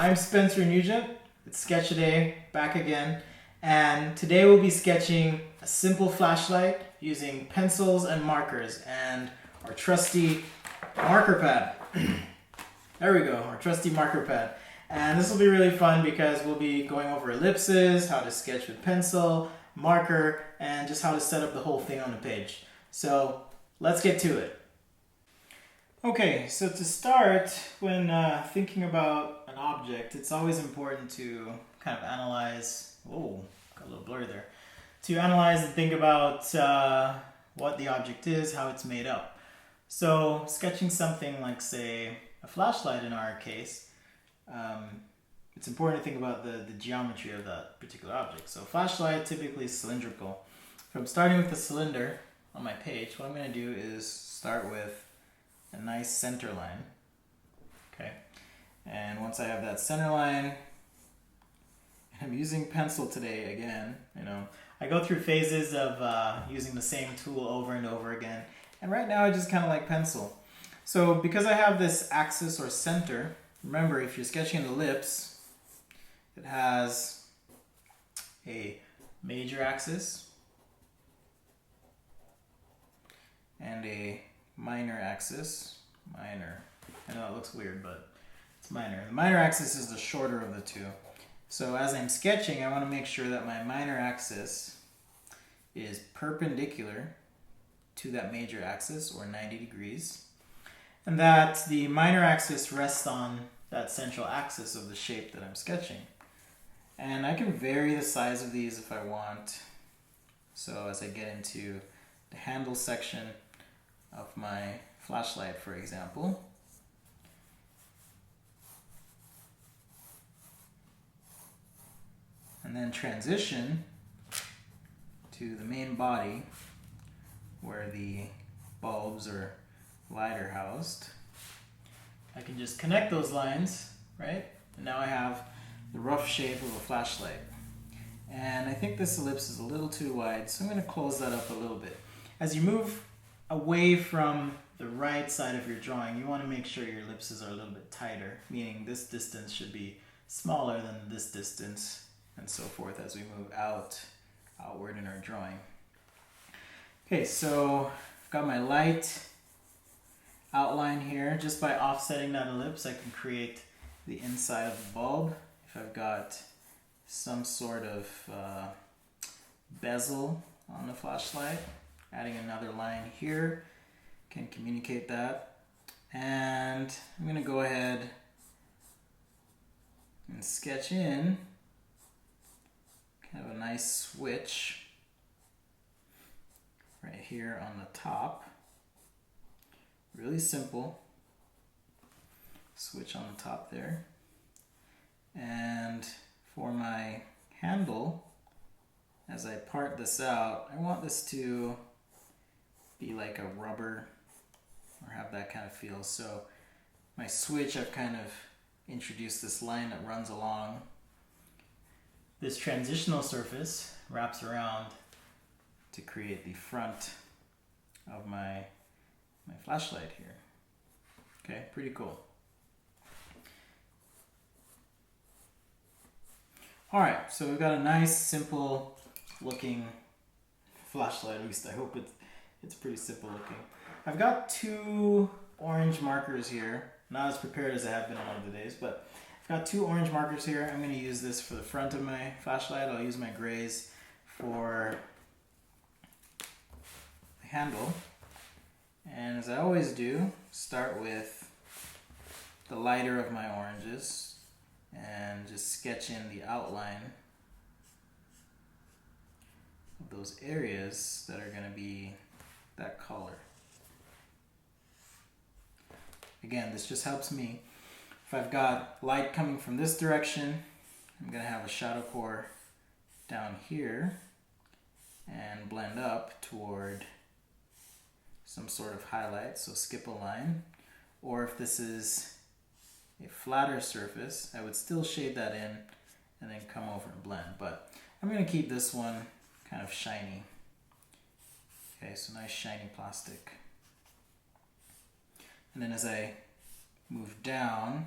I'm Spencer Nugent. It's Sketch a Day, back again. And today we'll be sketching a simple flashlight using pencils and markers and our trusty marker pad. There we go, our trusty marker pad. And this will be really fun because we'll be going over ellipses, how to sketch with pencil, marker, and just how to set up the whole thing on the page. So let's get to it. Okay, so to start, when thinking about an object, it's always important to kind of analyze, oh, got a little blur there, to analyze and think about what the object is, how it's made up. So sketching something like, say, a flashlight in our case, it's important to think about the geometry of that particular object. So flashlight typically is cylindrical. If I'm starting with the cylinder on my page, what I'm going to do is start with a nice center line. Okay, and once I have that center line, I'm using pencil today again. You know, I go through phases of using the same tool over and over again, and right now I just kind of like pencil. So because I have this axis or center, remember if you're sketching an ellipse, it has a major axis and a minor axis. Minor. I know it looks weird, but it's minor. The minor axis is the shorter of the two. So as I'm sketching, I want to make sure that my minor axis is perpendicular to that major axis, or 90 degrees, and that the minor axis rests on that central axis of the shape that I'm sketching. And I can vary the size of these if I want. So as I get into the handle section of my flashlight, for example, and then transition to the main body where the bulbs or light are housed, I can just connect those lines, right? And now I have the rough shape of a flashlight. And I think this ellipse is a little too wide, so I'm going to close that up a little bit. As you move away from the right side of your drawing, you want to make sure your ellipses are a little bit tighter, meaning this distance should be smaller than this distance, and so forth as we move outward in our drawing. Okay, so I've got my light outline here. Just by offsetting that ellipse, I can create the inside of the bulb. If I've got some sort of bezel on the flashlight, adding another line here can communicate that. And I'm going to go ahead and sketch in kind of a nice switch right here on the top. Really simple. Switch on the top there. And for my handle, as I part this out, I want this to be like a rubber or have that kind of feel. So my switch, I've kind of introduced this line that runs along. This transitional surface wraps around to create the front of my flashlight here. Okay, pretty cool. Alright, so we've got a nice, simple looking flashlight. At least I hope it's pretty simple looking. I've got two orange markers here. Not as prepared as I have been on one of the days, but I've got two orange markers here. I'm going to use this for the front of my flashlight. I'll use my grays for the handle. And as I always do, start with the lighter of my oranges and just sketch in the outline of those areas that are going to be that color. Again, this just helps me. If I've got light coming from this direction, I'm going to have a shadow pour down here and blend up toward some sort of highlight, so skip a line. Or if this is a flatter surface, I would still shade that in and then come over and blend. But I'm going to keep this one kind of shiny. Okay, so nice shiny plastic. And then as I move down,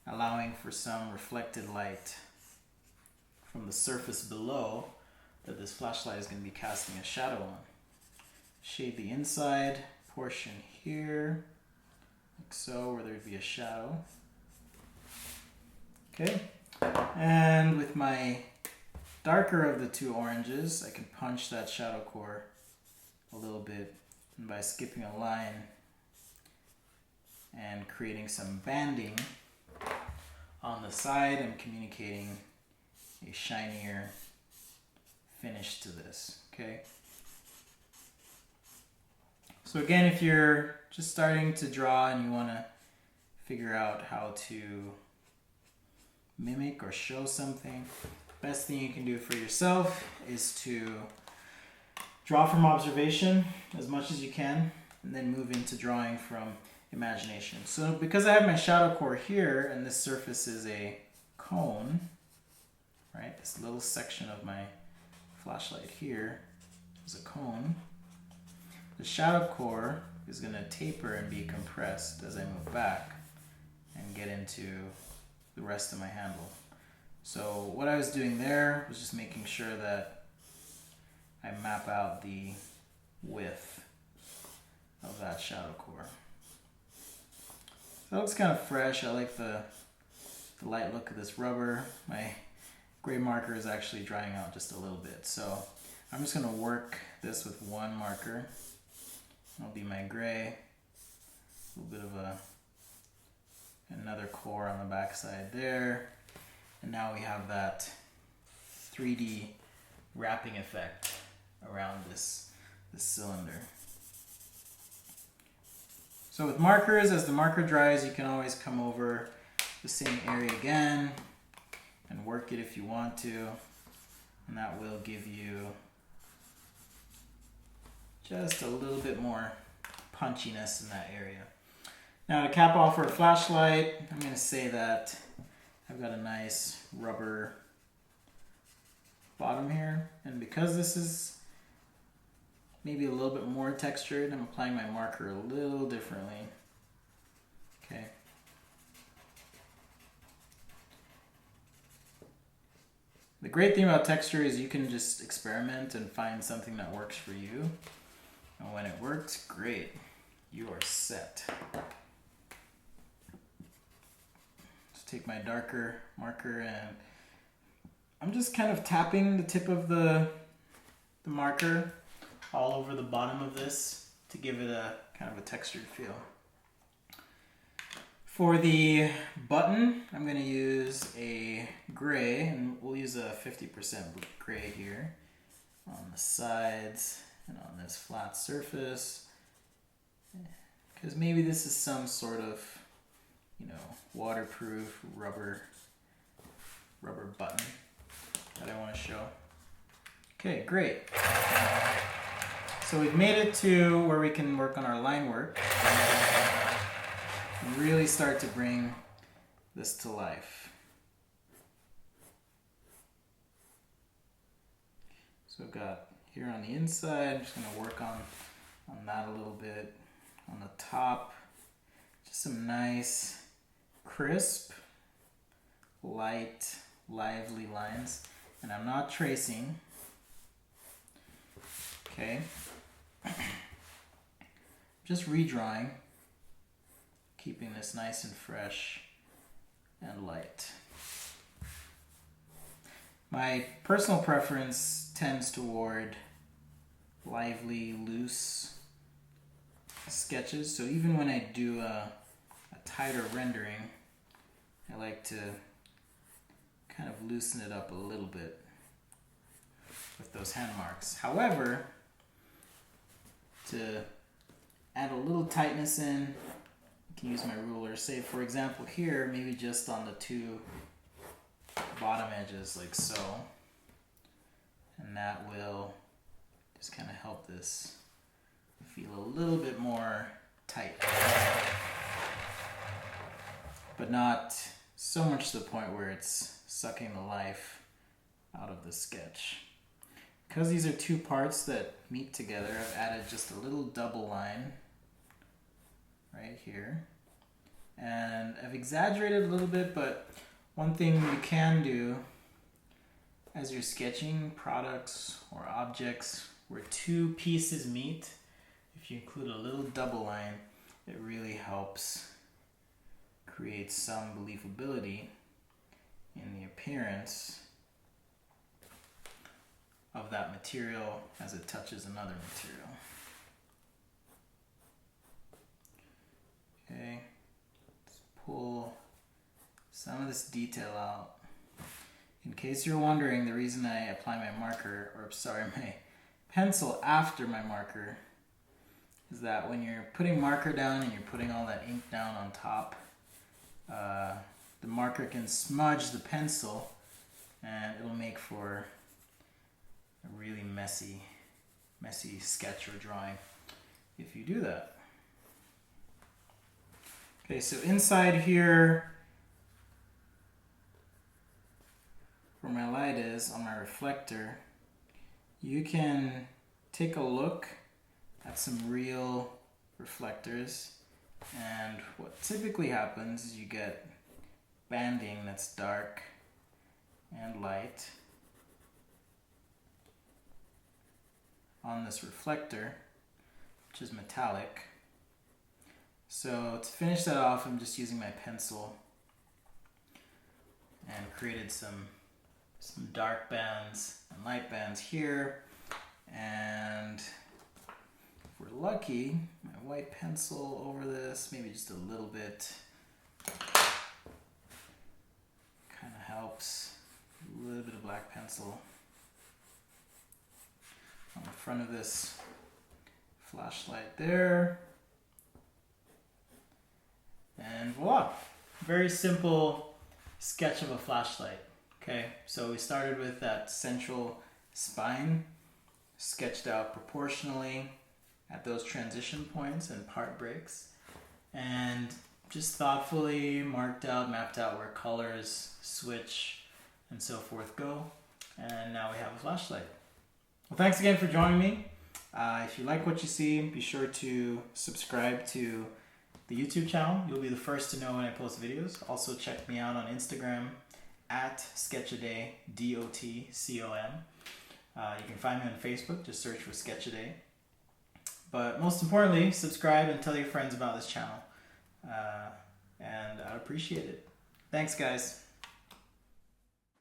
allowing for some reflected light from the surface below that this flashlight is going to be casting a shadow on. Shade the inside portion here, like so, where there'd be a shadow. Okay, and with my darker of the two oranges, I can punch that shadow core a little bit, and by skipping a line and creating some banding on the side, I'm communicating a shinier finish to this, okay? So again, if you're just starting to draw and you want to figure out how to mimic or show something, best thing you can do for yourself is to draw from observation as much as you can, and then move into drawing from imagination. So because I have my shadow core here, and this surface is a cone, right? This little section of my flashlight here is a cone. The shadow core is going to taper and be compressed as I move back and get into the rest of my handle. So what I was doing there was just making sure that I map out the width of that shadow core. That looks kind of fresh. I like the light look of this rubber. My gray marker is actually drying out just a little bit. So I'm just going to work this with one marker. That'll be my gray. A little bit of another core on the back side there. And now we have that 3D wrapping effect around this cylinder. So with markers, as the marker dries, you can always come over the same area again and work it if you want to, and that will give you just a little bit more punchiness in that area. Now to cap off our flashlight, I'm going to say that I've got a nice rubber bottom here, and because this is maybe a little bit more textured, I'm applying my marker a little differently. Okay. The great thing about texture is you can just experiment and find something that works for you. And when it works, great. You are set. Just take my darker marker and I'm just kind of tapping the tip of the marker all over the bottom of this to give it a kind of a textured feel. For the button, I'm going to use a gray, and we'll use a 50% gray here on the sides and on this flat surface, because maybe this is some sort of, waterproof rubber button that I want to show. Okay, great. So we've made it to where we can work on our line work and really start to bring this to life. So I've got here on the inside, I'm just going to work on that a little bit. On the top, just some nice, crisp, light, lively lines. And I'm not tracing. Okay. Just redrawing, keeping this nice and fresh and light. My personal preference tends toward lively, loose sketches. So even when I do a tighter rendering, I like to kind of loosen it up a little bit with those hand marks. However, to add a little tightness in, I can use my ruler. Say, for example, here, maybe just on the two bottom edges, like so. And that will just kind of help this feel a little bit more tight. But not so much to the point where it's sucking the life out of the sketch. Because these are two parts that meet together, I've added just a little double line right here. And I've exaggerated a little bit, but one thing you can do as you're sketching products or objects where two pieces meet, if you include a little double line, it really helps create some believability in the appearance of that material as it touches another material. Okay, let's pull some of this detail out. In case you're wondering, the reason I apply my marker, or sorry, my pencil after my marker, is that when you're putting marker down and you're putting all that ink down on top, the marker can smudge the pencil and it'll make for a really messy sketch or drawing if you do that. Okay, so inside here, where my light is on my reflector, you can take a look at some real reflectors, and what typically happens is you get banding that's dark and light on this reflector, which is metallic. So to finish that off, I'm just using my pencil and created some dark bands and light bands here, and if we're lucky, my white pencil over this, maybe just a little bit, kind of helps. A little bit of black pencil on the front of this flashlight there, and voila, very simple sketch of a flashlight. Okay, so we started with that central spine, sketched out proportionally at those transition points and part breaks, and just thoughtfully mapped out where colors switch and so forth go, and now we have a flashlight. Well, thanks again for joining me. If you like what you see, be sure to subscribe to the YouTube channel. You'll be the first to know when I post videos. Also check me out on Instagram at Sketchaday, DOTCOM. You can find me on Facebook, just search for Sketchaday. But most importantly, subscribe and tell your friends about this channel. And I'd appreciate it. Thanks, guys.